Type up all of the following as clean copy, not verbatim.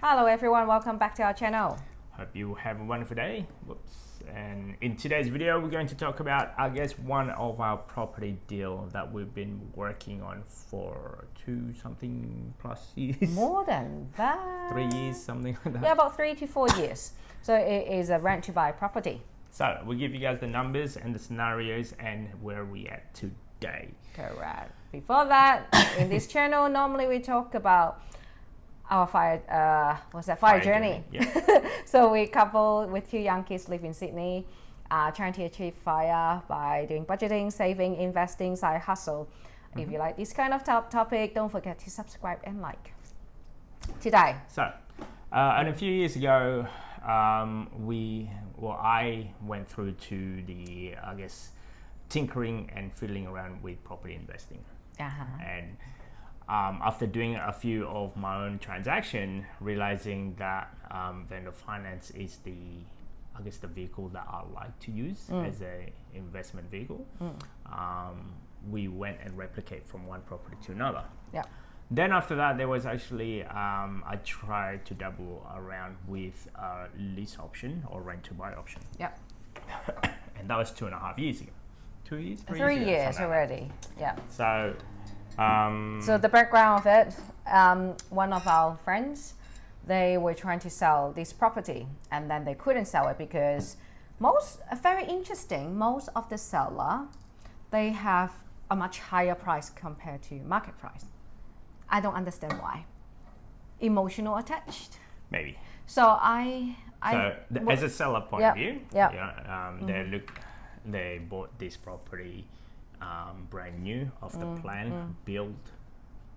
Hello everyone, welcome back to our channel. Hope you have a wonderful day. Whoops. And in today's video, we're going to talk about, I guess, one of our property deal that we've been working on for 2 something plus years. More than that. 3 years, something like that. Yeah, about 3 to 4 years. So it is a rent to buy property. So we'll give you guys the numbers and the scenarios and where we at today. Correct. Before that, in this channel, normally we talk about our fire journey. Yeah. So we couple with 2 young kids live in Sydney, trying to achieve fire by doing budgeting, saving, investing, side hustle. If you like this kind of topic, don't forget to subscribe and like. Today. So, and a few years ago, I went through to the, I guess, tinkering and fiddling around with property investing. And after doing a few of my own transactions, realizing that vendor finance is the vehicle that I like to use as a investment vehicle. We went and replicate from one property to another. Yeah. Then after that, there was actually, I tried to double around with a lease option or rent to buy option. Yeah. And that was 2.5 years ago. 2 years? 3 years already. Yeah. So, so the background of it, one of our friends, they were trying to sell this property and then they couldn't sell it because very interesting, most of the seller, they have a much higher price compared to market price. I don't understand why. Emotional attached? Maybe. So as a seller point of view, they bought this property brand new off the plan, built,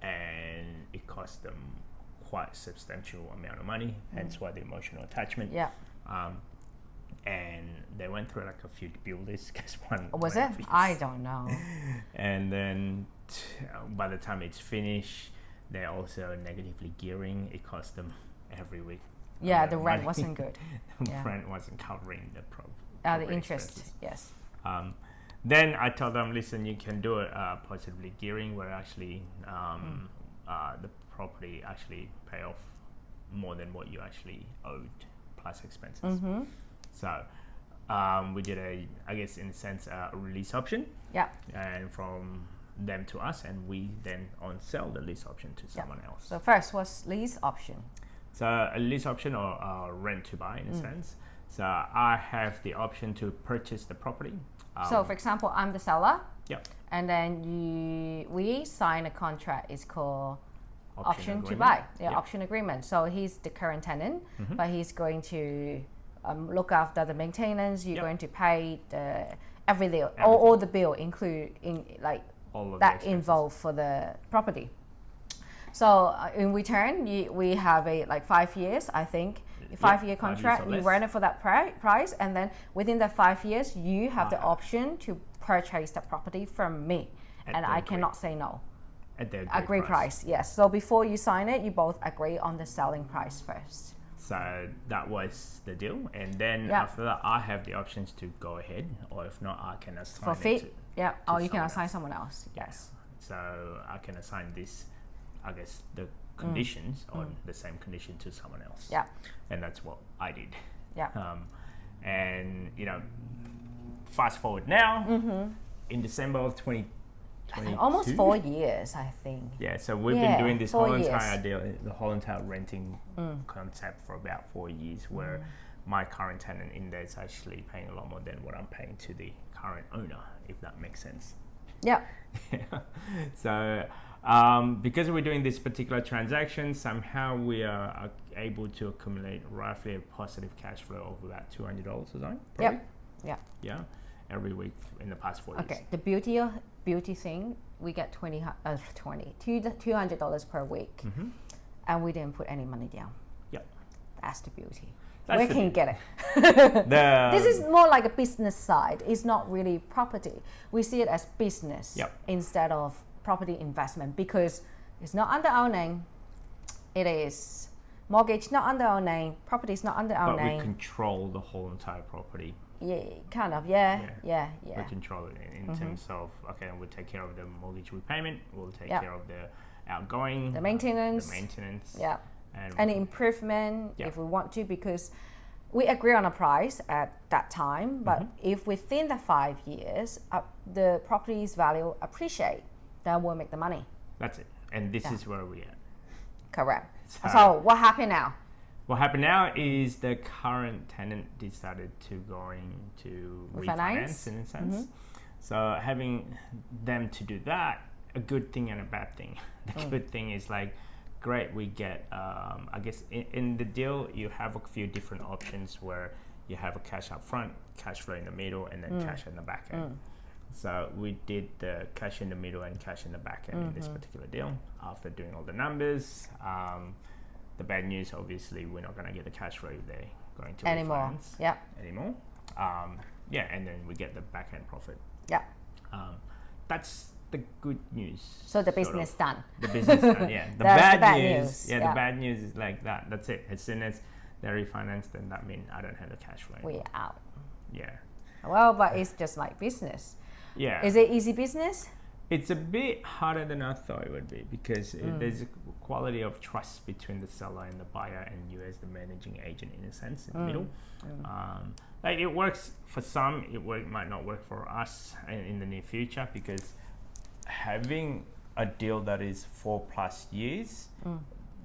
and it cost them quite substantial amount of money, hence why the emotional attachment. Yeah. And they went through like a few builders because one was it? I don't know. And then by the time it's finished, they're also negatively gearing. It cost them every week. Yeah, the rent wasn't good. The rent wasn't covering the interest. Expenses. Yes. Then I told them, listen, you can do it positively gearing, where actually the property actually pay off more than what you actually owed plus expenses. So we did I guess in a sense, a release option. Yeah. And from them to us, and we then on-sell the lease option to someone else. So first was lease option. So a lease option or rent to buy in a sense. So I have the option to purchase the property. So for example, I'm the seller. Yep. And then we sign a contract. It's called option to agreement. buy. Yeah, Yep. Option agreement. So he's the current tenant, but he's going to look after the maintenance. You're going to pay everything, all the bill, including all of that involved for the property. So in return, we have a 5 years, I think, 5-year contract. You rent it for that price, and then within that 5 years, you have the option to purchase the property from me, and I cannot say no. At the agreed price, yes. So before you sign it, you both agree on the selling price first. So that was the deal, and then after that, I have the options to go ahead, or if not, I can assign for fee. Or you can assign someone else. Yes. So I can assign this, I guess, the conditions on the same condition to someone else. Yeah. And that's what I did. Yeah. And fast forward now, in December of 2022. Almost 4 years, I think. Yeah. So we've been doing this whole entire deal, the whole entire renting concept for about 4 years, where my current tenant in there is actually paying a lot more than what I'm paying to the current owner, if that makes sense. Yeah. So because we're doing this particular transaction, somehow we are able to accumulate roughly a positive cash flow of about $200 or so. Yep. Yeah. Yeah. Every week in the past 4 years. Okay. The beauty thing, we get $200 per week, and we didn't put any money down. Yep. That's the beauty. We can get it. This is more like a business side. It's not really property. We see it as business instead of property investment, because it's not under our name. It is mortgage not under our name. Property is not under our name. But we control the whole entire property. Yeah, kind of. Yeah. We control it in terms of, okay, we'll take care of the mortgage repayment. We'll take care of the outgoing, the maintenance. The maintenance. Yeah. and any improvement if we want to, because we agree on a price at that time, but if within the 5 years the property's value appreciate, then we'll make the money. That's it. And this is where we're at. Correct. So what happened now? What happened now is the current tenant decided to refinance in a sense. So having them to do that, a good thing and a bad thing. The good thing is like, great, we get, I guess in the deal, you have a few different options where you have a cash up front, cash flow in the middle, and then cash in the back end. So we did the cash in the middle and cash in the back end in this particular deal after doing all the numbers. The bad news, obviously, we're not going to get the cash flow they're going to refinance anymore. And then we get the back end profit. That's the good news. So the business done. The business done, yeah. The bad news. The bad news is like that. That's it. As soon as they refinance, then that means I don't have the cash flow anymore. We're out. Yeah. Well, but it's just like business. Yeah. Is it easy business? It's a bit harder than I thought it would be, because there's a quality of trust between the seller and the buyer and you as the managing agent, in a sense, in the middle. Like it works for some, might not work for us in the near future, because having a deal that is 4+ years,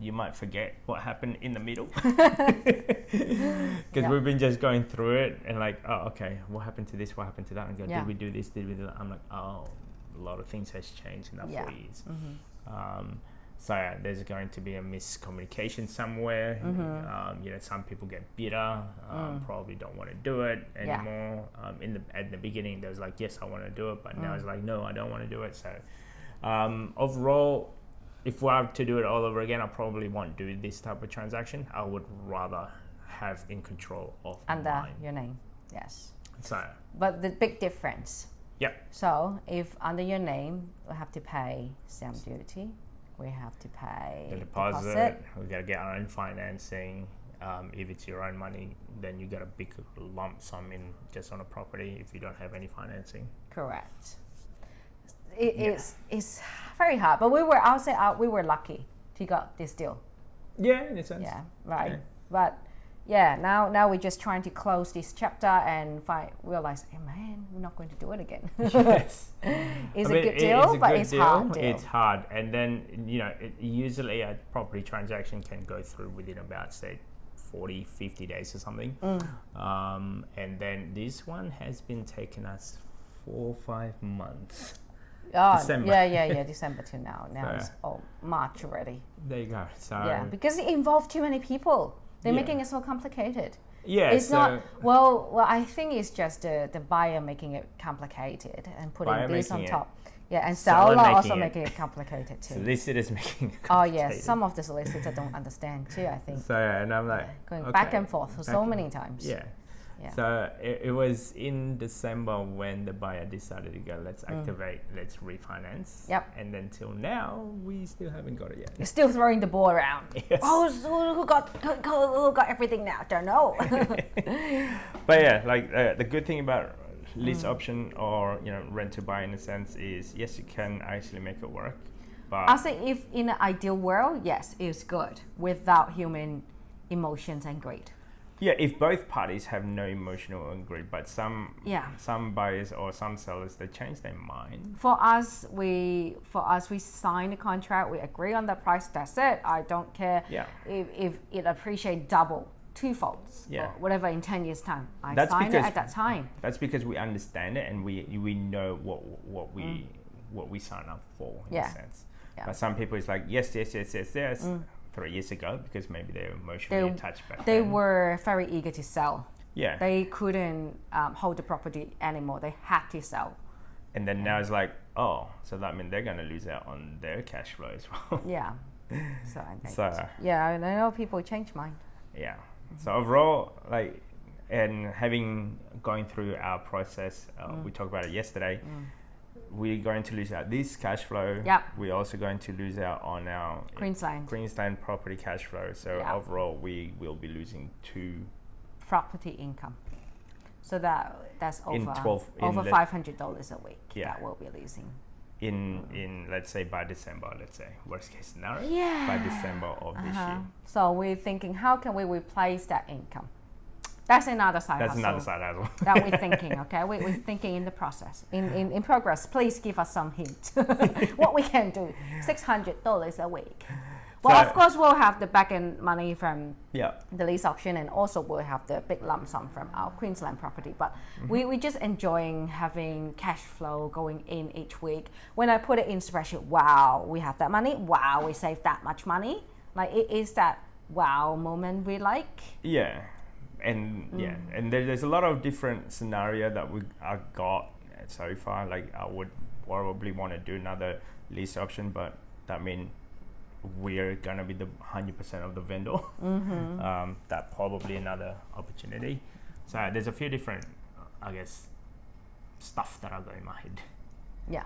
you might forget what happened in the middle, because we've been just going through it and like, oh, okay, what happened to this, what happened to that, and go, did we do this, did we do that? I'm like, oh, a lot of things has changed in that 4 years. So there's going to be a miscommunication somewhere. Some people get bitter, probably don't want to do it anymore. At the beginning, there was like, yes, I want to do it, but now it's like, no, I don't want to do it. So overall, if we have to do it all over again, I probably won't do this type of transaction. I would rather have in control of under your name. Yes. So, but the big difference. Yep. So if under your name, we have to pay stamp duty. We have to pay the deposit. We got to get our own financing. If it's your own money, then you get a big lump sum in just on a property if you don't have any financing. Correct. It's very hard, but we were lucky to got this deal. Yeah, in a sense. Yeah, right. Yeah. But now we're just trying to close this chapter and realize, hey man, we're not going to do it again. Yes. It's a good deal, but it's hard. It's hard. And then, usually a property transaction can go through within about, say, 40, 50 days or something. And then this one has been taking us 4 or 5 months. Oh, December. Yeah, December to now. Now it's March already. There you go. So yeah, because it involves too many people. They're making it so complicated. Yeah, it's not. Well, I think it's just the buyer making it complicated and putting this on top. Yeah, and seller also making it complicated too. Solicitors making it complicated. Oh yes, some of the solicitors don't understand too, I think. So and I'm like going back and forth for so many times. Yeah. So it was in December when the buyer decided to go, let's activate, let's refinance. Yep. And then till now, we still haven't got it yet. You're still throwing the ball around. Yes. Oh, so who got everything now? Don't know. But yeah, like the good thing about lease option or rent to buy in a sense is, yes, you can actually make it work. But I'll say if in an ideal world, yes, it's good without human emotions and greed. Yeah, if both parties have no emotional and greed, but some buyers or some sellers, they change their mind. For us, we sign the contract, we agree on the price, that's it. I don't care if it appreciates double, twofolds, or whatever in 10 years' time. Sign it at that time. That's because we understand it and we know what we sign up for in a sense. Yeah. But some people, it's like, yes. 3 years ago, because maybe they're emotionally attached back then. They were very eager to sell. Yeah. They couldn't hold the property anymore. They had to sell. And then now it's like, oh, so that means they're going to lose out on their cash flow as well. Yeah. So I think. I know people change mind. Yeah. So overall, going through our process, we talked about it yesterday. We're going to lose out this cash flow. Yep. We're also going to lose out on our Queensland property cash flow. So overall, we will be losing 2 property income. So that's over $500 a week that we'll be losing. in let's say by December, let's say worst case scenario, by December of this year. So we're thinking, how can we replace that income? That's another side hustle. That's another side hustle. That we're thinking, okay? We're thinking in the process, in progress. Please give us some hint. What we can do, $600 a week. Well, of course, we'll have the back-end money from the lease option, and also we'll have the big lump sum from our Queensland property. But we're just enjoying having cash flow going in each week. When I put it in spreadsheet, wow, we have that money. Wow, we saved that much money. Like, it is that wow moment we like. Yeah, and there's a lot of different scenario that I got so far. Like, I would probably want to do another lease option, but that means we're gonna be the 100% of the vendor. That probably another opportunity. So there's a few different, I guess, stuff that I got in my head. Yeah.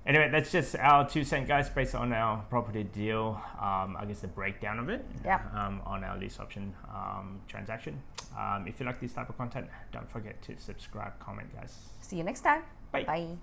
Anyway, that's just our 2 cents, guys, based on our property deal. I guess the breakdown of it. On our lease option transaction. If you like this type of content, don't forget to subscribe, comment, guys. See you next time. Bye. Bye.